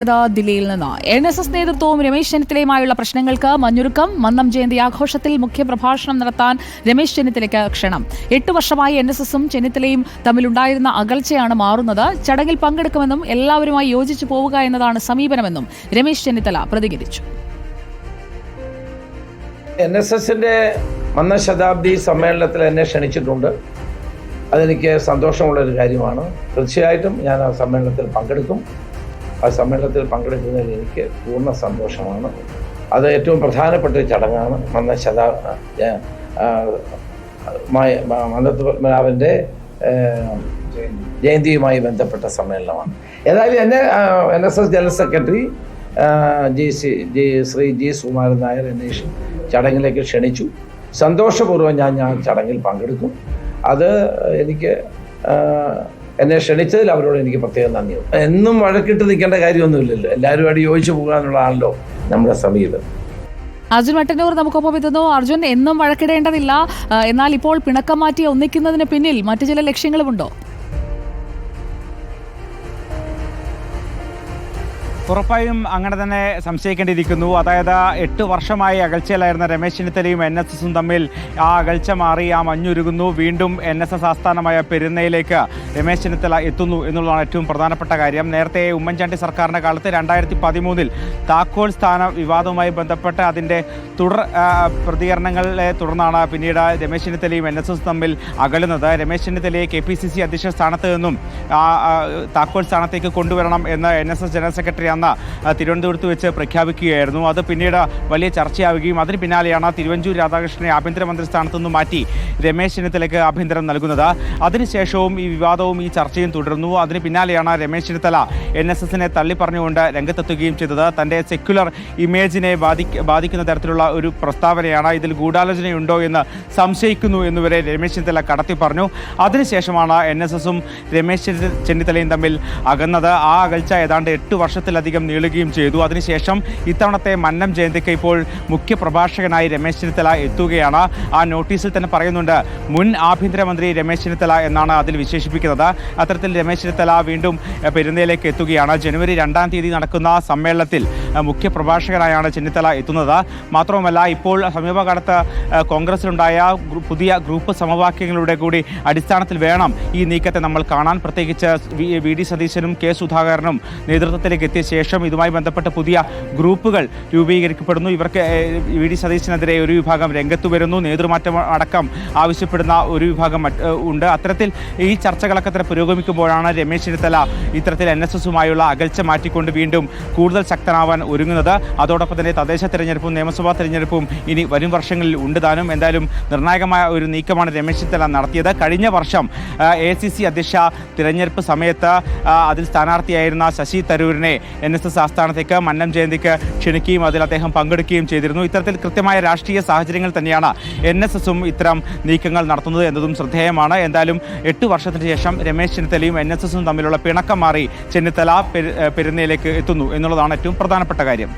ദില്ലിയിൽ നിന്ന് NSS നേതൃത്വവും രമേശ് ചെന്നിത്തലയുമായുള്ള പ്രശ്നങ്ങൾക്ക് മഞ്ഞുരുക്കം. മന്നം ജയന്തി ആഘോഷത്തിൽ മുഖ്യപ്രഭാഷണം നടത്താൻ രമേശ് ചെന്നിത്തലയ്ക്ക് ക്ഷണം. 8 വർഷമായി NSSും ചെന്നിത്തലയും തമ്മിലുണ്ടായിരുന്ന അകൽച്ചയാണ് മാറുന്നത്. ചടങ്ങിൽ പങ്കെടുക്കുമെന്നും എല്ലാവരുമായി യോജിച്ചു പോവുക എന്നതാണ് സമീപനമെന്നും രമേശ് ചെന്നിത്തല പ്രതികരിച്ചു. NSSന്റെ മന്നം ശതാബ്ദി സമ്മേളനത്തിൽ എന്നെ ക്ഷണിച്ചിട്ടുണ്ട്. അതെനിക്ക് സന്തോഷമുള്ളൊരു കാര്യമാണ്. തീർച്ചയായിട്ടും ഞാൻ ആ സമ്മേളനത്തിൽ പങ്കെടുക്കും. ആ സമ്മേളനത്തിൽ പങ്കെടുക്കുന്നതിൽ എനിക്ക് പൂർണ്ണ സന്തോഷമാണ്. അത് ഏറ്റവും പ്രധാനപ്പെട്ട ഒരു ചടങ്ങാണ്. മന്നത്ത് പത്മനാഭൻ്റെ ജയന്തിയുമായി ബന്ധപ്പെട്ട സമ്മേളനമാണ്. ഏതായാലും എന്നെ NSS general secretary Shri G Sukumaran Nair എന്നെ ചടങ്ങിലേക്ക് ക്ഷണിച്ചു. സന്തോഷപൂർവ്വം ഞാൻ ചടങ്ങിൽ പങ്കെടുക്കും. അത് എനിക്ക് എന്നെ ക്ഷണിച്ചതിൽ അവരോട് എനിക്ക് പ്രത്യേകം നന്ദിയുണ്ട്. എന്നും വഴക്കിട്ട് നിൽക്കേണ്ട കാര്യമൊന്നുമില്ലല്ലോ. എല്ലാവരുമായിട്ട് യോജിച്ചു പോകുക എന്നുള്ളതാണല്ലോ നമ്മുടെ സമീപനം. അർജുൻ മട്ടന്നൂർ നമുക്കൊപ്പം എത്തുന്നു. അർജുൻ, എന്നും വഴക്കിടേണ്ടതില്ല, എന്നാൽ ഇപ്പോൾ പിണക്കം മാറ്റി ഒന്നിക്കുന്നതിന് പിന്നിൽ മറ്റു ചില ലക്ഷ്യങ്ങളുമുണ്ടോ? ഉറപ്പായും അങ്ങനെ തന്നെ സംശയിക്കേണ്ടിയിരിക്കുന്നു. അതായത് 8 വർഷമായി അകൽച്ചയിലായിരുന്ന രമേശ് ചെന്നിത്തലയും NSSും തമ്മിൽ ആ അകൽച്ച മാറി, ആ മഞ്ഞുരുകുന്നു. വീണ്ടും NSS ആസ്ഥാനമായ പെരുന്നയിലേക്ക് രമേശ് ചെന്നിത്തല എത്തുന്നു എന്നുള്ളതാണ് ഏറ്റവും പ്രധാനപ്പെട്ട കാര്യം. നേരത്തെ ഉമ്മൻചാണ്ടി സർക്കാരിൻ്റെ കാലത്ത് 2013 താക്കോൽ സ്ഥാന വിവാദവുമായി ബന്ധപ്പെട്ട് അതിൻ്റെ തുടർ പ്രതികരണങ്ങളെ തുടർന്നാണ് പിന്നീട് രമേശ് ചെന്നിത്തലയും NSS തമ്മിൽ അകലുന്നത്. രമേശ് ചെന്നിത്തലയെ KPCC അധ്യക്ഷ സ്ഥാനത്ത് നിന്നും താക്കോൽ സ്ഥാനത്തേക്ക് കൊണ്ടുവരണം എന്ന് NSS ജനറൽ സെക്രട്ടറി തിരുവനന്തപുരത്ത് വെച്ച് പ്രഖ്യാപിക്കുകയായിരുന്നു. അത് പിന്നീട് വലിയ ചർച്ചയാവുകയും അതിന് പിന്നാലെയാണ് തിരുവഞ്ചൂർ രാധാകൃഷ്ണനെ ആഭ്യന്തരമന്ത്രി സ്ഥാനത്തു നിന്നും മാറ്റി രമേശ് ചെന്നിത്തലയ്ക്ക് ആഭ്യന്തരം നൽകുന്നത്. അതിനുശേഷവും ഈ വിവാദവും ഈ ചർച്ചയും തുടർന്നു. അതിന് പിന്നാലെയാണ് രമേശ് ചെന്നിത്തല NSSനെ തള്ളിപ്പറഞ്ഞുകൊണ്ട് രംഗത്തെത്തുകയും ചെയ്തത്. തൻ്റെ സെക്യുലർ ഇമേജിനെ ബാധിക്കുന്ന തരത്തിലുള്ള ഒരു പ്രസ്താവനയാണ്. ഇതിൽ ഗൂഢാലോചനയുണ്ടോ എന്ന് സംശയിക്കുന്നു എന്നുവരെ രമേശ് ചെന്നിത്തല കടത്തി പറഞ്ഞു. അതിനുശേഷമാണ് NSSും രമേശ് ചെന്നിത്തലയും തമ്മിൽ അകന്നത്. ആ അകൽച്ച ഏതാണ്ട് 8 വർഷത്തിലധികം നീളുകയും ചെയ്തു. അതിനുശേഷം ഇത്തവണത്തെ മന്നം ജയന്തിക്ക് ഇപ്പോൾ മുഖ്യ പ്രഭാഷകനായി രമേശ് ചെന്നിത്തല എത്തുകയാണ്. ആ നോട്ടീസിൽ തന്നെ പറയുന്നുണ്ട് മുൻ ആഭ്യന്തരമന്ത്രി രമേശ് ചെന്നിത്തല എന്നാണ് അതിൽ വിശേഷിപ്പിക്കുന്നത്. അത്തരത്തിൽ രമേശ് ചെന്നിത്തല വീണ്ടും പെരുന്നയിലേക്ക് എത്തുകയാണ്. ജനുവരി 2-ാം തീയതി നടക്കുന്ന സമ്മേളനത്തിൽ മുഖ്യ പ്രഭാഷകനായാണ് ചെന്നിത്തല എത്തുന്നത്. മാത്രവുമല്ല, ഇപ്പോൾ സമീപകാലത്ത് കോൺഗ്രസിലുണ്ടായ പുതിയ ഗ്രൂപ്പ് സമവാക്യങ്ങളുടെ കൂടി അടിസ്ഥാനത്തിൽ വേണം ഈ നീക്കത്തെ നമ്മൾ കാണാൻ. പ്രത്യേകിച്ച് VD സതീശനും K സുധാകരനും നേതൃത്വത്തിലേക്ക് എത്തിയ ശേഷം ഇതുമായി ബന്ധപ്പെട്ട് പുതിയ ഗ്രൂപ്പുകൾ രൂപീകരിക്കപ്പെടുന്നു. ഇവർക്ക് VD സതീശനെതിരെ ഒരു വിഭാഗം രംഗത്ത് വരുന്നു. നേതൃമാറ്റം അടക്കം ആവശ്യപ്പെടുന്ന ഒരു വിഭാഗം ഉണ്ട്. അത്തരത്തിൽ ഈ ചർച്ചകളൊക്കെ തന്നെ പുരോഗമിക്കുമ്പോഴാണ് രമേശ് ചെന്നിത്തല ഇത്തരത്തിൽ NSSുമായുള്ള അകൽച്ച മാറ്റിക്കൊണ്ട് വീണ്ടും കൂടുതൽ ശക്തനാവാൻ ഒരുങ്ങുന്നത്. അതോടൊപ്പം തന്നെ തദ്ദേശ തെരഞ്ഞെടുപ്പും നിയമസഭാ തെരഞ്ഞെടുപ്പും ഇനി വരും വർഷങ്ങളിൽ ഉണ്ട് താനും. എന്തായാലും നിർണായകമായ ഒരു നീക്കമാണ് രമേശ് ചെന്നിത്തല നടത്തിയത്. കഴിഞ്ഞ വർഷം ACC അധ്യക്ഷ തിരഞ്ഞെടുപ്പ് സമയത്ത് അതിൽ സ്ഥാനാർത്ഥിയായിരുന്ന ശശി തരൂരിനെ NSS ആസ്ഥാനത്തേക്ക് മന്നം ജയന്തിക്ക് ക്ഷണിക്കുകയും അതിൽ അദ്ദേഹം പങ്കെടുക്കുകയും ചെയ്തിരുന്നു. ഇത്തരത്തിൽ കൃത്യമായ രാഷ്ട്രീയ സാഹചര്യങ്ങൾ തന്നെയാണ് NSSും ഇത്തരം നീക്കങ്ങൾ നടത്തുന്നത് എന്നതും ശ്രദ്ധേയമാണ്. എന്തായാലും 8 വർഷത്തിന് ശേഷം രമേശ് ചെന്നിത്തലയും NSSും തമ്മിലുള്ള പിണക്കം മാറി ചെന്നിത്തല പെരുന്നയിലേക്ക് എത്തുന്നു എന്നുള്ളതാണ് ഏറ്റവും പ്രധാനപ്പെട്ട കാര്യം.